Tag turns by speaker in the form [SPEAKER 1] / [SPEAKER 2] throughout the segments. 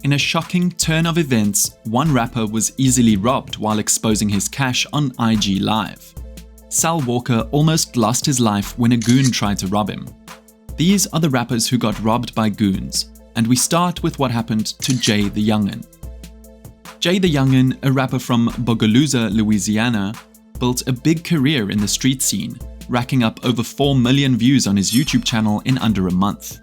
[SPEAKER 1] In a shocking turn of events, one rapper was easily robbed while exposing his cash on IG Live. Sal Walker almost lost his life when a goon tried to rob him. These are the rappers who got robbed by goons, and we start with what happened to Jay the Youngan. Jay the Youngan, a rapper from Bogalusa, Louisiana, built a big career in the street scene, racking up over 4 million views on his YouTube channel in under a month.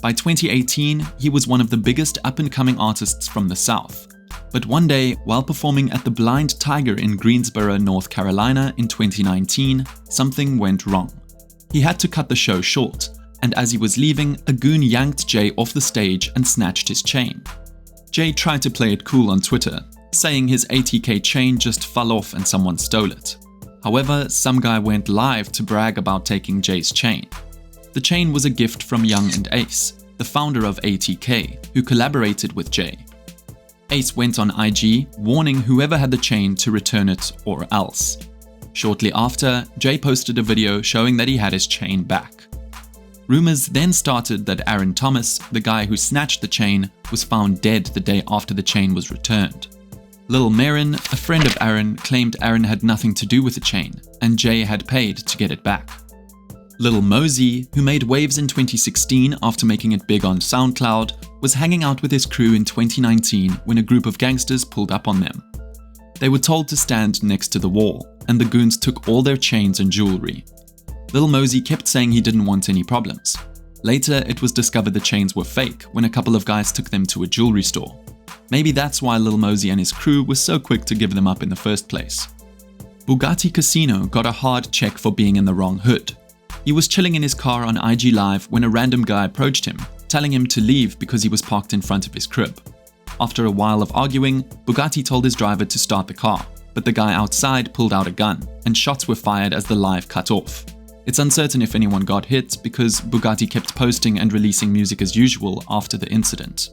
[SPEAKER 1] By 2018, he was one of the biggest up-and-coming artists from the South. But one day, while performing at the Blind Tiger in Greensboro, North Carolina in 2019, something went wrong. He had to cut the show short, and as he was leaving, a goon yanked Jay off the stage and snatched his chain. Jay tried to play it cool on Twitter, saying his ATK chain just fell off and someone stole it. However, some guy went live to brag about taking Jay's chain. The chain was a gift from Young and Ace, the founder of ATK, who collaborated with Jay. Ace went on IG, warning whoever had the chain to return it or else. Shortly after, Jay posted a video showing that he had his chain back. Rumors then started that Aaron Thomas, the guy who snatched the chain, was found dead the day after the chain was returned. Lil Marin, a friend of Aaron, claimed Aaron had nothing to do with the chain, and Jay had paid to get it back. Lil Mosey, who made waves in 2016 after making it big on SoundCloud, was hanging out with his crew in 2019 when a group of gangsters pulled up on them. They were told to stand next to the wall, and the goons took all their chains and jewelry. Lil Mosey kept saying he didn't want any problems. Later, it was discovered the chains were fake when a couple of guys took them to a jewelry store. Maybe that's why Lil Mosey and his crew were so quick to give them up in the first place. Bugatti Casino got a hard check for being in the wrong hood. He was chilling in his car on IG Live when a random guy approached him, telling him to leave because he was parked in front of his crib. After a while of arguing, Bugatti told his driver to start the car, but the guy outside pulled out a gun, and shots were fired as the live cut off. It's uncertain if anyone got hit because Bugatti kept posting and releasing music as usual after the incident.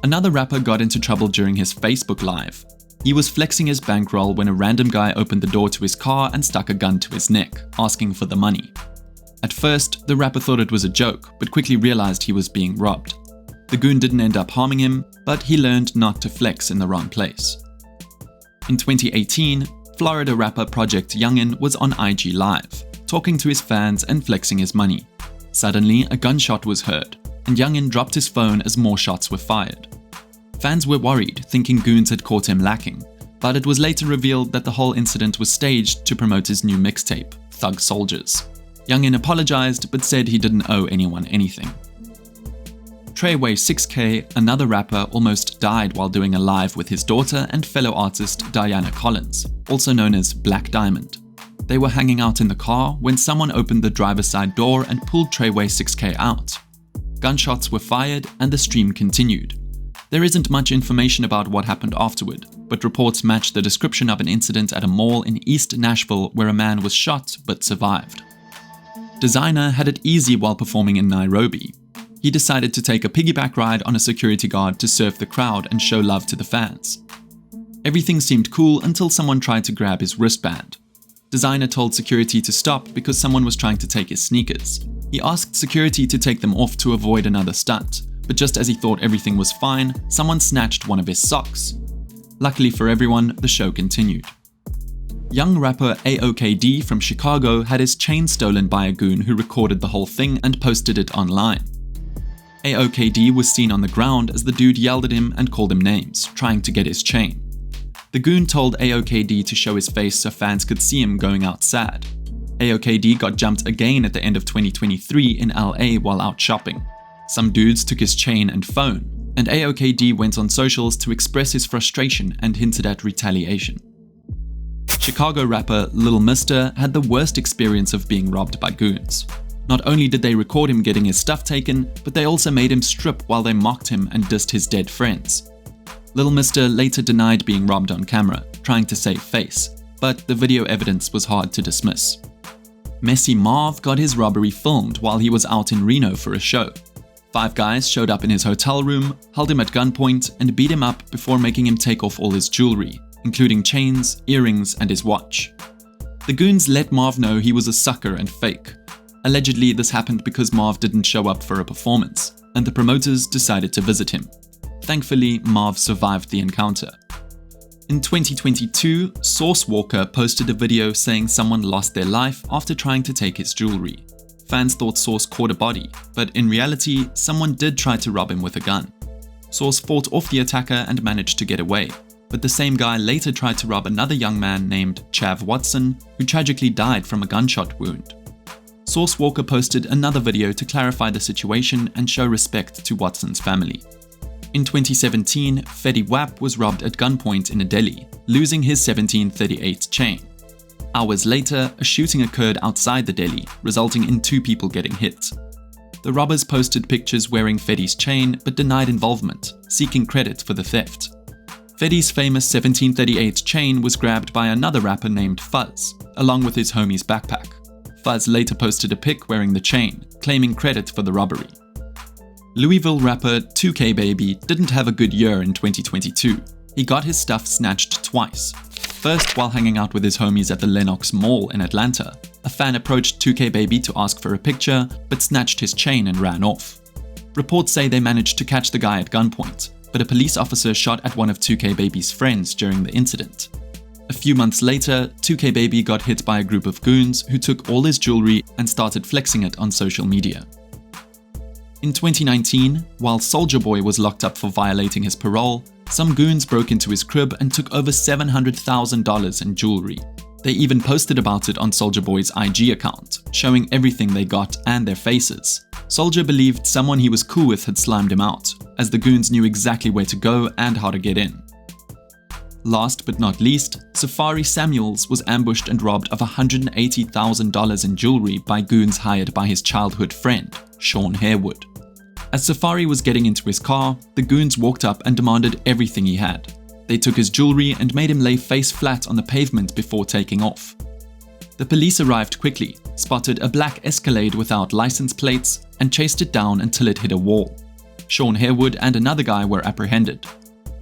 [SPEAKER 1] Another rapper got into trouble during his Facebook Live. He was flexing his bankroll when a random guy opened the door to his car and stuck a gun to his neck, asking for the money. At first, the rapper thought it was a joke, but quickly realized he was being robbed. The goon didn't end up harming him, but he learned not to flex in the wrong place. In 2018, Florida rapper Project Youngin was on IG Live, talking to his fans and flexing his money. Suddenly, a gunshot was heard, and Youngin dropped his phone as more shots were fired. Fans were worried, thinking goons had caught him lacking, but it was later revealed that the whole incident was staged to promote his new mixtape, Thug Soldiers. Youngin apologized but said he didn't owe anyone anything. Trey 6K, another rapper, almost died while doing a live with his daughter and fellow artist Diana Collins, also known as Black Diamond. They were hanging out in the car when someone opened the driver's side door and pulled Trey 6K out. Gunshots were fired and the stream continued. There isn't much information about what happened afterward, but reports match the description of an incident at a mall in East Nashville where a man was shot but survived. Designer had it easy while performing in Nairobi. He decided to take a piggyback ride on a security guard to surf the crowd and show love to the fans. Everything seemed cool until someone tried to grab his wristband. Designer told security to stop because someone was trying to take his sneakers. He asked security to take them off to avoid another stunt, but just as he thought everything was fine, someone snatched one of his socks. Luckily for everyone, the show continued. Young rapper AOKD from Chicago had his chain stolen by a goon who recorded the whole thing and posted it online. AOKD was seen on the ground as the dude yelled at him and called him names, trying to get his chain. The goon told AOKD to show his face so fans could see him going out sad. AOKD got jumped again at the end of 2023 in LA while out shopping. Some dudes took his chain and phone, and AOKD went on socials to express his frustration and hinted at retaliation. Chicago rapper Lil Mister had the worst experience of being robbed by goons. Not only did they record him getting his stuff taken, but they also made him strip while they mocked him and dissed his dead friends. Lil Mister later denied being robbed on camera, trying to save face, but the video evidence was hard to dismiss. Messy Marv got his robbery filmed while he was out in Reno for a show. 5 guys showed up in his hotel room, held him at gunpoint, and beat him up before making him take off all his jewelry, including chains, earrings, and his watch. The goons let Marv know he was a sucker and fake. Allegedly, this happened because Marv didn't show up for a performance, and the promoters decided to visit him. Thankfully, Marv survived the encounter. In 2022, Sal Walker posted a video saying someone lost their life after trying to take his jewelry. Fans thought Sal caught a body, but in reality, someone did try to rob him with a gun. Sal fought off the attacker and managed to get away, but the same guy later tried to rob another young man named Chav Watson, who tragically died from a gunshot wound. Sal Walker posted another video to clarify the situation and show respect to Watson's family. In 2017, Fetty Wap was robbed at gunpoint in a deli, losing his 1738 chain. Hours later, a shooting occurred outside the deli, resulting in 2 people getting hit. The robbers posted pictures wearing Fetty's chain but denied involvement, seeking credit for the theft. Fetty's famous 1738 chain was grabbed by another rapper named Fuzz, along with his homie's backpack. Fuzz later posted a pic wearing the chain, claiming credit for the robbery. Louisville rapper 2K Baby didn't have a good year in 2022. He got his stuff snatched twice. First, while hanging out with his homies at the Lenox Mall in Atlanta, a fan approached 2K Baby to ask for a picture, but snatched his chain and ran off. Reports say they managed to catch the guy at gunpoint, but a police officer shot at one of 2K Baby's friends during the incident. A few months later, 2K Baby got hit by a group of goons who took all his jewelry and started flexing it on social media. In 2019, while Soulja Boy was locked up for violating his parole, some goons broke into his crib and took over $700,000 in jewelry. They even posted about it on Soulja Boy's IG account, showing everything they got and their faces. Soulja believed someone he was cool with had slimed him out, as the goons knew exactly where to go and how to get in. Last but not least, Safari Samuels was ambushed and robbed of $180,000 in jewelry by goons hired by his childhood friend, Sean Harewood. As Safari was getting into his car, the goons walked up and demanded everything he had. They took his jewelry and made him lay face flat on the pavement before taking off. The police arrived quickly, spotted a black Escalade without license plates, and chased it down until it hit a wall. Sean Harewood and another guy were apprehended.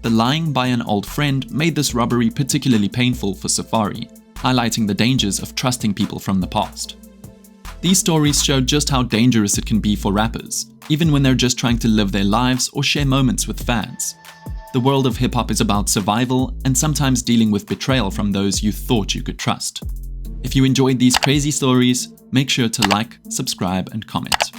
[SPEAKER 1] The lying by an old friend made this robbery particularly painful for Safari, highlighting the dangers of trusting people from the past. These stories show just how dangerous it can be for rappers, even when they're just trying to live their lives or share moments with fans. The world of hip-hop is about survival and sometimes dealing with betrayal from those you thought you could trust. If you enjoyed these crazy stories, make sure to like, subscribe, and comment.